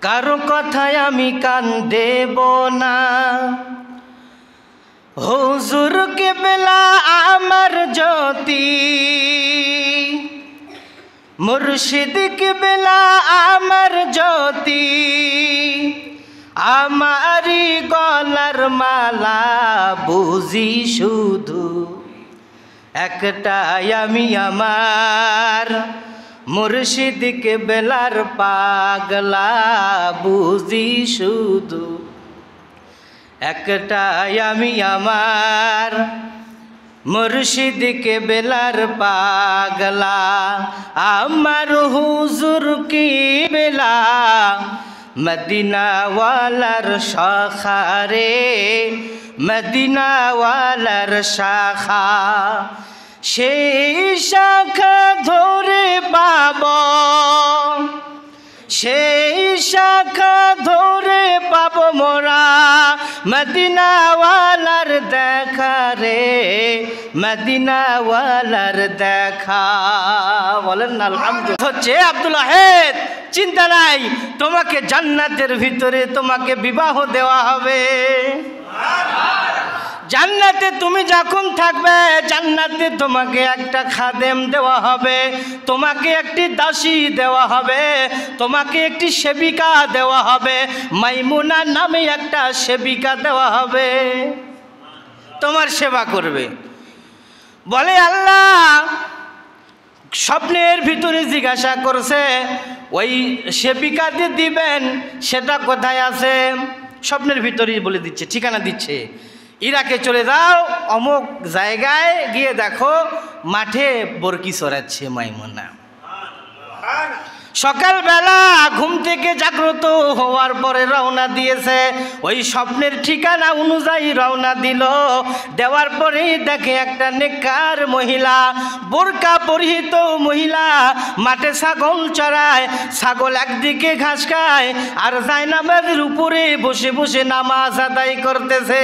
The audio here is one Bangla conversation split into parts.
কারো কথায় আমি কান দেব না। হুজুর কেবলা আমার জ্যোতি, মুর্শিদ কেবলা আমার জ্যোতি, আমারি গলার মালা বুঝি শুধু একটাই আমি আমার, মুর্শিদ কেবলার পাগলা বুঝি শুধু একটাই আমি আমার, মুর্শিদ কেবলার পাগলা। আমার হুজুর কেবলা মদিনাওয়ালার শাখা রে, মদিনাওয়ালার শাখা, সেই শাখা ধরে পাব, সেই শাখা ধরে পাব মোরা মদিনাওয়ালার দেখা রে, মদিনাওয়ালার দেখা। বলেন না আলহামদুলিল্লাহ। হচ্ছে আব্দুল ওয়াহেদ, চিন্তা নাই, তোমাকে জান্নাতের ভিতরে তোমাকে বিবাহ দেওয়া হবে। জান্নাতে তুমি যখন থাকবে, জান্নাতে তোমাকে একটা খাদেম দেওয়া হবে, তোমাকে একটি দাসী দেওয়া হবে, তোমাকে একটি সেবিকা দেওয়া হবে, মাইমুনা নামে একটা সেবিকা দেওয়া হবে, তোমার সেবা করবে। বলে আল্লাহ স্বপ্নের ভিতরে জিজ্ঞাসা করছে ওই সেবিকা যে দিবেন সেটা কোথায় আছে? স্বপ্নের ভিতরেই বলে দিচ্ছে, ঠিকানা দিচ্ছে, ইরাকে চলে যাও, অমুক জায়গায় গিয়ে দেখো মাঠে বরকি চড়াচ্ছে মাইমুনা। সকালবেলা ঘুম থেকে জাগ্রত হওয়ার পরে রওনা দিয়েছে, ওই স্বপ্নের ঠিকানা অনুযায়ী রওনা দিল। দেওয়ার পরেই দেখে একটা নেককার মহিলা, বোরকা পরিহিত মহিলা মাঠে ছাগল চড়ায়, ছাগল একদিকে ঘাস খায় আর জায়নামাজের উপরে বসে বসে নামাজ আদায় করতেছে।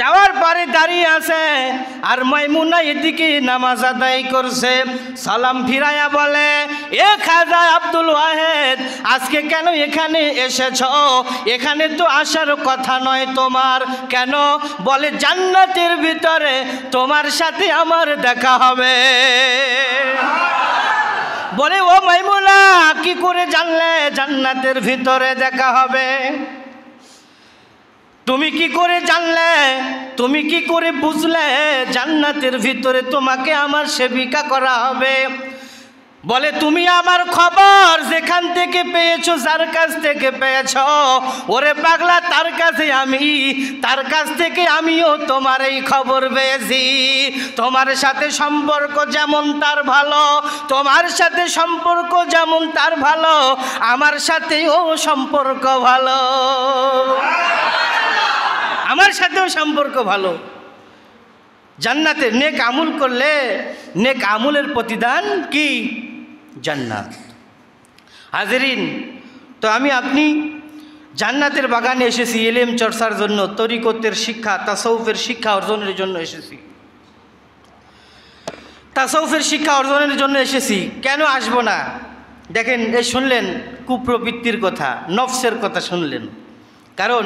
যাওয়ার পরে দাঁড়িয়ে আছে আর মাইমুনা এদিকে নামাজ আদায় করছে। সালাম ফিরাইয়া বলে, এ খাজা আব্দুল ওয়াহেদ, আজকে কেন এখানে এসেছ? এখানে তো আসার কথা নয় তোমার। কেন? বলে জান্নাতের ভিতরে তোমার সাথে আমার দেখা হবে। বলে ও মাইমুনা, কি করে জানলে জান্নাতের ভিতরে দেখা হবে? তুমি কি করে জানলে, তুমি কি করে বুঝলে জান্নাতের ভিতরে তোমাকে আমার সেবিকা করা হবে? বলে তুমি আমার খবর যেখান থেকে পেয়েছো, যার কাছ থেকে পেয়েছো, ওরে পাগলা তার কাছে আমি, তার কাছ থেকে আমিও তোমার এই খবর পেয়েছি। তোমার সাথে সম্পর্ক যেমন তার ভালো, তোমার সাথে সম্পর্ক যেমন তার ভালো, আমার সাথেও সম্পর্ক ভালো, আমার সাথেও সম্পর্ক ভালো। জান্নাতে নেক আমল করলে নেক আমলের প্রতিদান কি? জান্নাত। হাজরিন, তো আমি আপনি জান্নাতের বাগানে এসেছি ইলম চর্চার জন্য, তরিকতের শিক্ষা, তাসাউফের শিক্ষা অর্জনের জন্য এসেছি, তাসাউফের শিক্ষা অর্জনের জন্য এসেছি। কেন আসবো না? দেখেন, এই শুনলেন কুপ্রবৃত্তির কথা, নফসের কথা শুনলেন। কারণ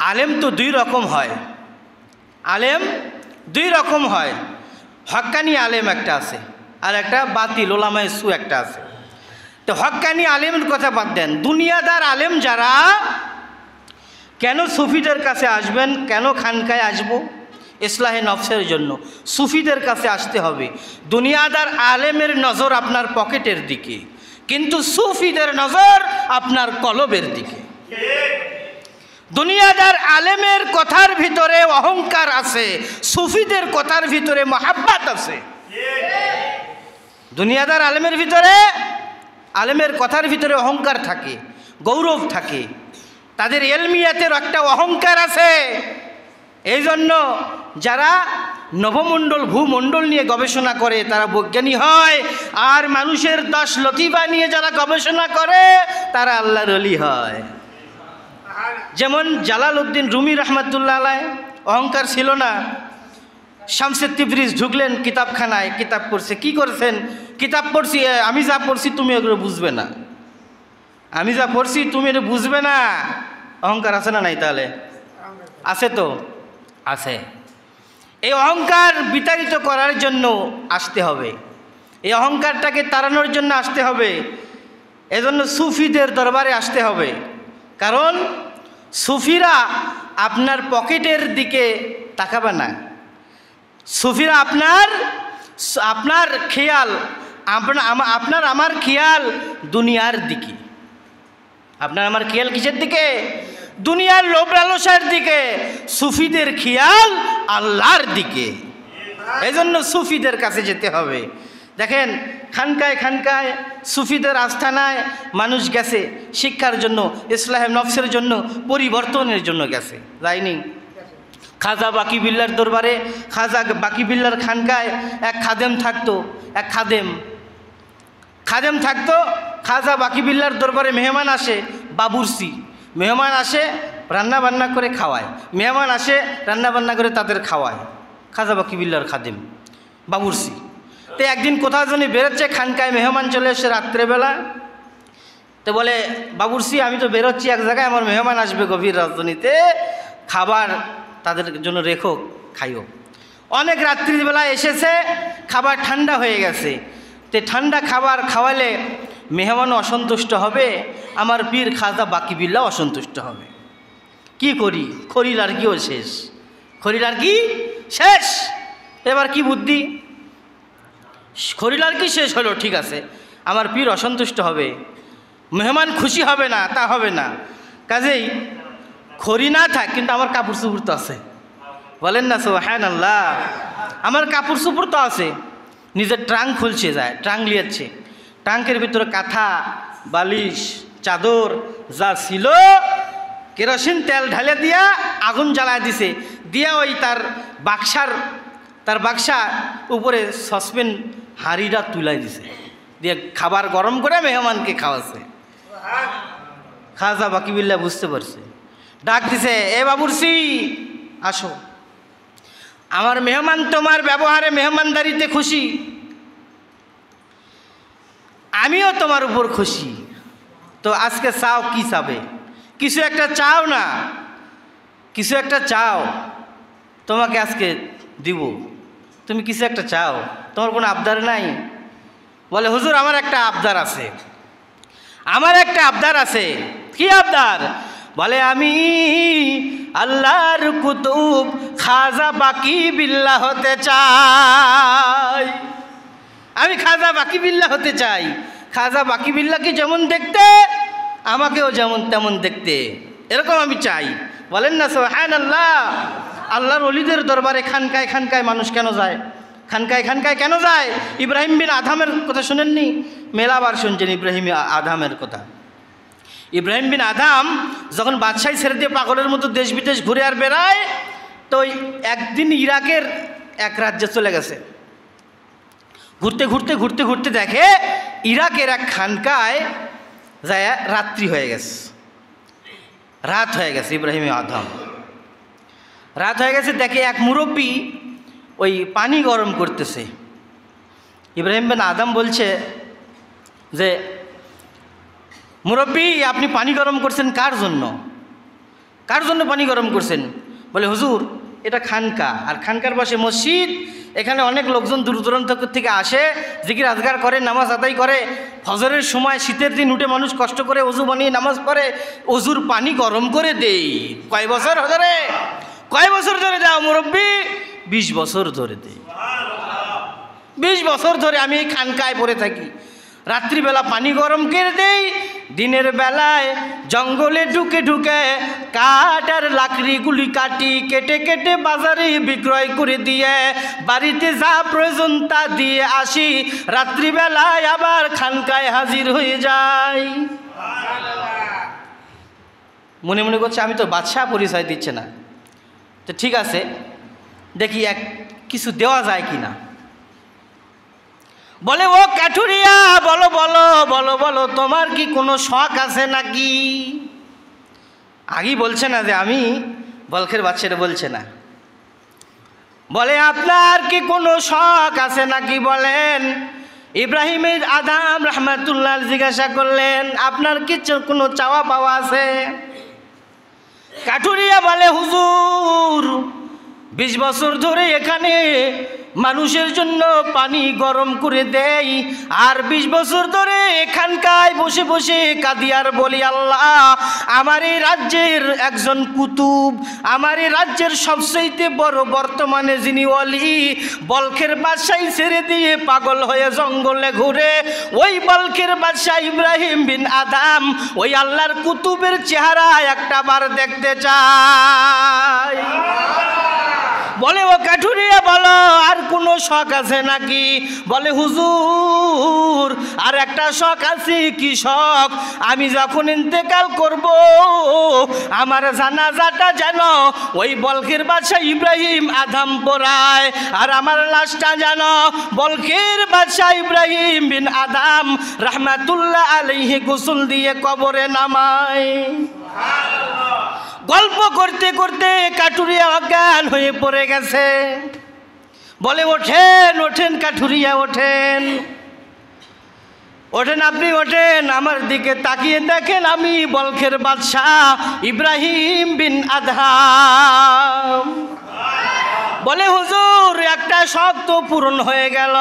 আলেম তো দুই রকম হয়, আলেম দুই রকম হয়। হক্কানি আলেম একটা আছে, আর একটা বাতিল ওলামায়ে সু একটা আছে। তো হক্কানি আলেমের কথা বাদ দেন, দুনিয়াদার আলেম যারা, কেন সুফিদের কাছে আসবেন? কেন খানকায় আসবো? ইসলাহে নফসের জন্য সুফিদের কাছে আসতে হবে। দুনিয়াদার আলেমের নজর আপনার পকেটের দিকে, কিন্তু সুফিদের নজর আপনার কলবের দিকে। দুনিয়াদার আলেমের কথার ভিতরে অহংকার আছে, সুফিদের কথার ভিতরে মহাব্বত আছে। দুনিয়াদার আলেমের ভিতরে, আলেমের কথার ভিতরে অহংকার থাকে, গৌরব থাকে, তাদের এলমিয়াতের একটা অহংকার আছে। এই জন্য যারা নভমণ্ডল ভূমণ্ডল নিয়ে গবেষণা করে তারা বৈজ্ঞানী হয়, আর মানুষের 10 লতিফা নিয়ে যারা গবেষণা করে তারা আল্লাহর ওলি হয়। যেমন জালালউদ্দিন রুমি রহমতুল্লাহ আলাইহ অহংকার ছিল না। শামসে তিবরিজ ঢুকলেন কিতাবখানায়, কিতাব পড়ছে। কি করছেন? কিতাব পড়ছি, আমি যা পড়ছি তুমি ওগুলো বুঝবে না। আমি যা পড়ছি তুমি এটা বুঝবে না। অহংকার আছে না নাই? তাহলে আছে তো, আছে। এই অহংকার বিতাড়িত করার জন্য আসতে হবে, এই অহংকারটাকে তাড়ানোর জন্য আসতে হবে। এজন্য সুফিদের দরবারে আসতে হবে। কারণ সুফিরা আপনার পকেটের দিকে তাকাবে না। সুফিরা আপনার খেয়াল, আপনার আমার খেয়াল দুনিয়ার দিকে। আপনার আমার খেয়াল কিসের দিকে? দুনিয়ার লোভ লালসার দিকে। সুফিদের খেয়াল আল্লাহর দিকে। এই জন্য সুফিদের কাছে যেতে হবে। দেখেন খানকায় খানকায় সুফিদের আস্থানায় মানুষ গেছে শিক্ষার জন্য, ইসলাহে নফসের জন্য, পরিবর্তনের জন্য গেছে, যায়নি? খাজা বাকি বিল্লার দরবারে, খাজা বাকি বিল্লার খানকায় এক খাদেম থাকতো, এক খাদেম থাকতো। খাজা বাকি বিল্লার দরবারে মেহমান আসে, বাবুর্চি মেহমান আসে, রান্না বান্না করে খাওয়ায়। মেহমান আসে, রান্না বান্না করে তাদের খাওয়ায়। খাজা বাকি বিল্লার খাদেম বাবুর্চি। তো একদিন কোথাও যেন বেরোচ্ছে, খানকায় মেহমান চলে এসে রাত্রেবেলা। তো বলে বাবুর্চি আমি তো বেরোচ্ছি এক জায়গায়, আমার মেহমান আসবে গভীর রাজধানীতে, খাবার তাদের জন্য রেখো, খাইও। অনেক রাত্রিবেলা এসেছে, খাবার ঠান্ডা হয়ে গেছে। তো ঠান্ডা খাবার খাওয়ালে মেহমানও অসন্তুষ্ট হবে, আমার পীর খাজা বাকি বিল্লাহ অসন্তুষ্ট হবে। কি করি? খরিল আর কিও শেষ, খরিল আর কি শেষ। এবার কি বুদ্ধি? খরিল আর কি শেষ হলো, ঠিক আছে, আমার পীর অসন্তুষ্ট হবে, মেহমান খুশি হবে না, তা হবে না। কাজেই খড়ি না থাক, কিন্তু আমার কাপড় চোপড় তো আছে। বলেন না সুবহানাল্লাহ? আমার কাপড় চোপড় তো আছে। নিজের ট্রাঙ্ক খুলছে, যায় ট্রাঙ্ক লিয়েছে, ট্রাঙ্কের ভিতরে কাঁথা, বালিশ, চাদর যা ছিল, কেরোসিন তেল ঢালে দিয়া আগুন জ্বালায় দিছে, দিয়া ওই তার বাক্সা উপরে সসপেন হাঁড়িটা তুলাই দিছে, দিয়ে খাবার গরম করে মেহমানকে খাওয়াছে। খাজা বাকি বিল্লাহ বুঝতে পারছে, ডাক দিছে, এ বাবুর্চি আসো, আমার মেহমান তোমার ব্যবহারে মেহমানদারিতে খুশি, আমিও তোমার উপর খুশি। তো আজকে চাও, কি চাবে? কিছু একটা চাও না, কিছু একটা চাও, তোমাকে আজকে দিব। তুমি কিছু একটা চাও, তোমার কোনো আবদার নাই? বলে হুজুর আমার একটা আবদার আছে, আমার একটা আবদার আছে। কি আবদার? বলে আমি আল্লাহর কুতুব খাজা বাকি বিল্লাহ হতে চাই, আমি খাজা বাকি বিল্লাহ হতে চাই। খাজা বাকি বিল্লাহকে যেমন দেখতে, আমাকেও যেমন তেমন দেখতে, এরকম আমি চাই। বলেন না সুবহানাল্লাহ? আল্লাহর ওলিদের দরবারে খানকায় খানকায় মানুষ কেন যায়? খানকায় খানকায় কেন যায়? ইব্রাহিম বিন আদহামের কথা শুনেননি? মেলাবার শুনছেন ইব্রাহিম আদহামের কথা। ইব্রাহিম বিন আদহাম যখন বাদশাহী ছেড়ে দিয়ে পাগলের মতো দেশ বিদেশ ঘুরে আর বেড়ায়, তো একদিন ইরাকের এক রাজ্যে চলে গেছে। ঘুরতে ঘুরতে ঘুরতে ঘুরতে দেখে ইরাকের এক খানকায় যায় রাত্রি হয়ে গেছে, রাত হয়ে গেছে। ইব্রাহিম আদহাম রাত হয়ে গেছে, দেখে এক মুরব্বী ওই পানি গরম করতেছে। ইব্রাহিম বিন আদহাম বলছে যে, মুরব্বী আপনি পানি গরম করছেন কার জন্য? কার জন্য পানি গরম করছেন? বলে হুজুর এটা খানকা, আর খানকার পাশে মসজিদ, এখানে অনেক লোকজন দূর দূরান্ত থেকে আসে, জিকির আজগার করে, নামাজ আদায় করে। ফজরের সময় শীতের দিন উঠে মানুষ কষ্ট করে অজু বানিয়ে নামাজ পড়ে, অজুর পানি গরম করে দেই। কয় বছর ধরে? কয় বছর ধরে যাও মুরব্বী? 20 বছর ধরে দেই। 20 বছর ধরে আমি এই খানকায় পড়ে থাকি, রাত্রিবেলা পানি গরম করে দেই, দিনের বেলায় জঙ্গলে ঢুকে ঢুকে কাঠ আর লাকড়িগুলি কাটি, কেটে কেটে বাজারে বিক্রয় করে দিয়ে বাড়িতে যা প্রয়োজন তা দিয়ে আসি, রাত্রিবেলায় আবার খানকায় হাজির হয়ে যাই। মনে মনে করছে আমি তো বাদশাহ, পরিচয় দিচ্ছে না। তো ঠিক আছে, দেখি কিছু দেওয়া যায় কিনা। বলে ও কাঠুরিয়া, বলো বলো বলো বলো, তোমার কি কোনো শখ আছে নাকি? আগেই বলছে না যে আমি বলখের বাচ্চাটা, বলছে না। বলে আপনার কি কোনো শখ আছে নাকি বলেন? ইব্রাহিমের আদম রহমাতুল্লাহ জিজ্ঞাসা করলেন, আপনার কি কোনো চাওয়া পাওয়া আছে? কাঠুরিয়া বলে, হুজুর 20 বছর ধরে এখানে মানুষের জন্য পানি গরম করে দেই, আর 20 বছর ধরে এখানকায় বসে বসে কাঁদি আর বলি, আল্লাহ আমার এই রাজ্যের একজন কুতুব, আমার এই রাজ্যের সবচেয়ে বড় বর্তমানে যিনি ওয়ালি, বলখের বাদশাহ ছেড়ে দিয়ে পাগল হয়ে জঙ্গলে ঘুরে, ওই বলখের বাদশাহ ইব্রাহিম বিন আদম ওই আল্লাহর কুতুবের চেহারা একটা বার দেখতে চাই। বলে, ও কাঠুরিয়া বলো, আর কোনো শখ আছে নাকি? বলে, হুজুর আর একটা শখ আছে। কি শখ? আমি যখন ইন্তেকাল করব আমার জানাজাটা যেন ওই বলখের বাদশাহ ইব্রাহিম আদম পড়ায়, আর আমার লাশটা যেন বলখের বাদশাহ ইব্রাহিম বিন আদম রহমাতুল্লাহ আলাইহি গোসল দিয়ে কবরে নামায়। গল্প করতে করতে কাঠুরিয়া অজ্ঞান হয়ে পড়ে গেছে। বলে, ওঠেন ওঠেন কাঠুরিয়া, ওঠেন ওঠেন, আপনি ওঠেন, আমার দিকে তাকিয়ে দেখেন আমি বলখের বাদশাহ ইব্রাহিম বিন আদম। বলে, হুজুর একটা শখ তো পূরণ হয়ে গেল,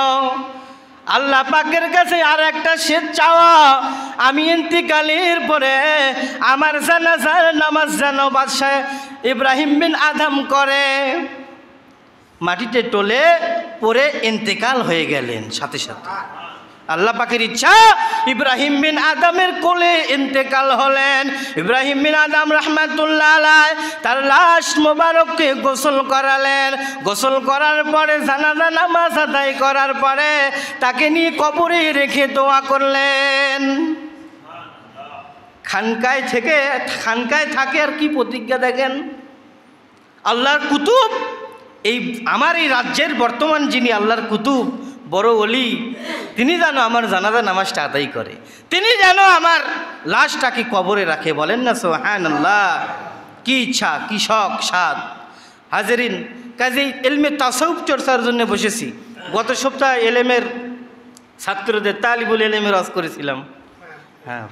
আল্লাহ পাকের কাছে আর একটা শেষ চাওয়া, আমি ইন্তিকালের পরে আমার জানাজার নামাজ যেন বাদশাহ ইব্রাহিম বিন আদম করে। মাটিতে টলে পরে ইন্তেকাল হয়ে গেলেন। সাথে সাথে আল্লাহ পাকের ইচ্ছা ইব্রাহিম বিন আদমের কোলে ইন্তেকাল হলেন। ইব্রাহিম বিন আদম রহমাতুল্লাহ আলাইহি তার লাশ মোবারককে গোসল করালেন। গোসল করার পরে জানাজা নামাজ আদায় করার পরে তাকে নিয়ে কবরে রেখে দোয়া করলেন। খানকায় থাকে আর কি প্রতিজ্ঞা দেখেন, আল্লাহর কুতুব, এই আমার এই রাজ্যের বর্তমান যিনি আল্লাহর কুতুব বড় ওলি, তিনি যেন আমার জানাজা নামাজটা আদায় করে, তিনি যেন আমার লাশটাকে কবরে রাখে। বলেন না সুবহানাল্লাহ। কি ইচ্ছা, কি শখ, সাদ। হাজেরিন, কাজেই ইলমে তাসাউফ চর্চার জন্য বসেছি। গত সপ্তাহে এলেমের ছাত্রদের তালিবুল এলেমের ওয়াজ করেছিলাম। হ্যাঁ,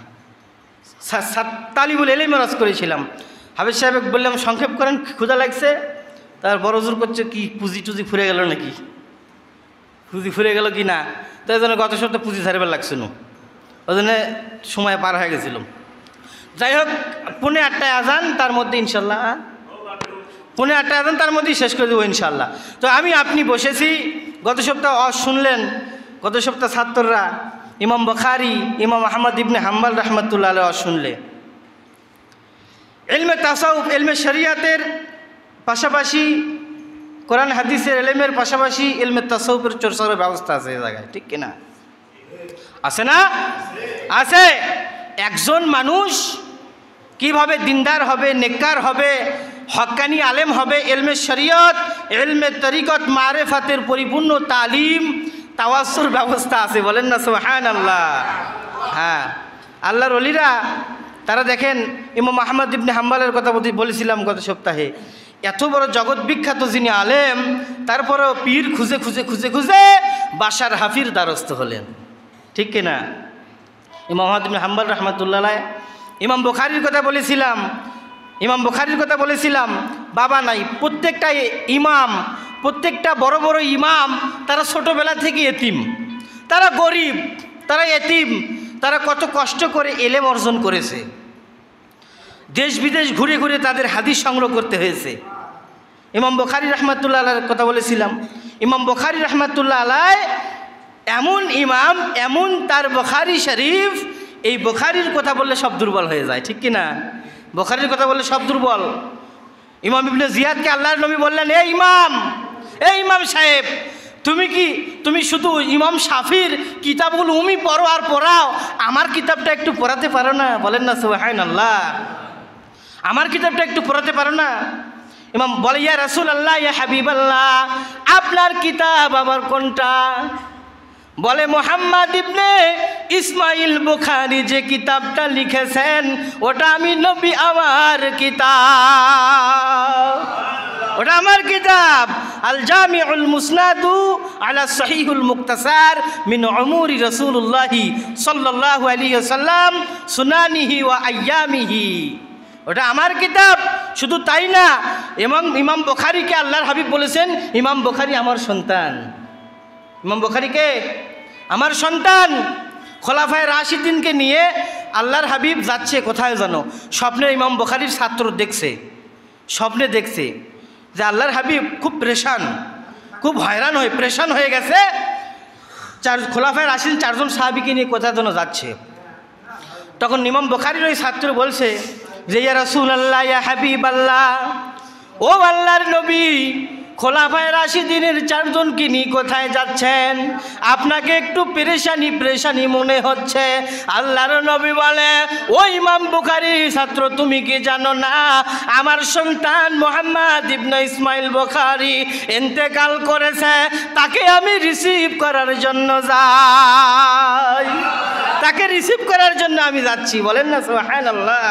তালিবুল এলেমের ওয়াজ করেছিলাম। হাফেজ সাহেব বললাম সংক্ষেপ করেন, ক্ষুধা লাগছে। তার বড় জোর করছে, কি পুঁজি টুজি ফুরে গেল নাকি, পুঁজি ফুরে গেল কি না। তাই জন্য গত সপ্তাহে পুঁজি ছাড়বার লাগছে না, ওই জন্য সময় পার হয়ে গেছিল। যাই হোক, 8:30 আজান, তার মধ্যে ইনশাল্লাহ 8:30 আজান, তার মধ্যেই শেষ করে দেবো ইনশাল্লাহ। তো আপনি বসেছি, গত সপ্তাহ শুনলেন, গত সপ্তাহ ছাত্ররা ইমাম বুখারী, ইমাম আহমদ ইবনে হাম্বল রহমতুল্লাহ আলাইহি শুনলে। ইলমে তাসাউফ, ইলমে শরিয়াতের পাশাপাশি কোরআন হাদিসের ইলমের পাশাপাশি ইলমে তাসাউফের চর্চার ব্যবস্থা আছে এই জায়গায়, ঠিক কিনা? আছে না? আছে। একজন মানুষ কিভাবে দিনদার হবে, নেককার হবে, হক্কানি আলেম হবে, ইলমে শরিয়ত, ইলমে তরিকত, মারিফাতের পরিপূর্ণ তালিম, তাওয়াসসুর ব্যবস্থা আছে। বলেন না সুবহানাল্লাহ। হ্যাঁ, আল্লাহর ওলিরা তারা দেখেন, ইমাম আহমদ ইবনে হাম্বলের কথা বলেছিলাম গত সপ্তাহে, এত বড় জগৎ বিখ্যাত যিনি আলেম, তারপরেও পীর খুঁজে খুঁজে খুঁজে খুঁজে বাশার হাফির দ্বারস্থ হলেন, ঠিক কিনা? ইমাম আহমদ ইবনে হাম্বল রহমতুল্লাহ আলাইহি। ইমাম বুখারীর কথা বলেছিলাম, ইমাম বুখারীর কথা বলেছিলাম, বাবা নাই। প্রত্যেকটা ইমাম, প্রত্যেকটা বড় বড় ইমাম, তারা ছোটোবেলা থেকে এতিম, তারা গরিব, তারা এতিম, তারা কত কষ্ট করে এলেম অর্জন করেছে, দেশ বিদেশ ঘুরে ঘুরে তাদের হাদিস সংগ্রহ করতে হয়েছে। ইমাম বুখারী রহমাতুল্লাহ আলাইহির কথা বলেছিলাম। ইমাম বুখারী রহমাতুল্লাহ আলাইহি এমন ইমাম, এমন তার বুখারী শরীফ, এই বুখারীর কথা বললে সব দুর্বল হয়ে যায়, ঠিক কিনা? বুখারীর কথা বললে সব দুর্বল। ইমাম ইবনে জিয়াদকে আল্লাহর নবী বললেন, এই ইমাম সাহেব, তুমি শুধু ইমাম শাফির কিতাবগুলো পড়ো আর পড়াও, আমার কিতাবটা একটু পড়াতে পারো না? বলেন না সুবহানাল্লাহ। আমার কিতাবটা একটু পড়াতে পারো না? ইমাম বলে, ইয়া রাসূলুল্লাহ, ইয়া হাবিবাল্লাহ, আপনার কিতাব আবার কোনটা? বলে, মুহাম্মদ ইবনে ইসমাইল বুখারী যে কিতাবটা লিখেছেন ওটা আমি নবী আমার কিতাব। ওটা আমার কিতাব, আল জামিউল মুসনাদু আলা সহিহুল মুক্তাসার মিন উমুরি রাসূলুল্লাহি সাল্লাল্লাহু আলাইহি ওয়াসাল্লাম সুনানিহি ওয়া আইয়ামিহি। ওটা আমার কিতাব। শুধু তাই না, ইমাম বুখারীকে আল্লাহর হাবিব বলেছেন, ইমাম বুখারী আমার সন্তান। ইমাম বুখারীকে আমার সন্তান। খোলাফায়ে রাশিদিনকে নিয়ে আল্লাহর হাবিব যাচ্ছে কোথায় জানো? স্বপ্নে ইমাম বুখারীর ছাত্র দেখছে, স্বপ্নে দেখছে যে আল্লাহর হাবিব খুব পেরেশান, খুব হয়রান হয়ে পেরেশান হয়ে গেছে। খোলাফায়ে রাশিদিন 4 জন সাহাবীকে নিয়ে কোথায় যেন যাচ্ছে। তখন ইমাম বুখারীর ওই ছাত্র বলছে যে ইয়া রাসূলুল্লাহ, ইয়া হাবিবাল্লাহ, ও আল্লাহর নবী, খোলাফায়ে রাশিদিনের 4 জনকে নিয়ে কোথায় যাচ্ছেন? আপনাকে একটু পেরেশানি মনে হচ্ছে। আল্লাহর নবী বলে, ও ইমাম বুখারী ছাত্র, তুমি কি জানো না আমার সন্তান মুহাম্মদ ইবনে ইসমাইল বুখারী ইন্তেকাল করেছে, তাকে আমি রিসিভ করার জন্য যাই, তাকে রিসিভ করার জন্য আমি যাচ্ছি। বলেন না সুবহানাল্লাহ।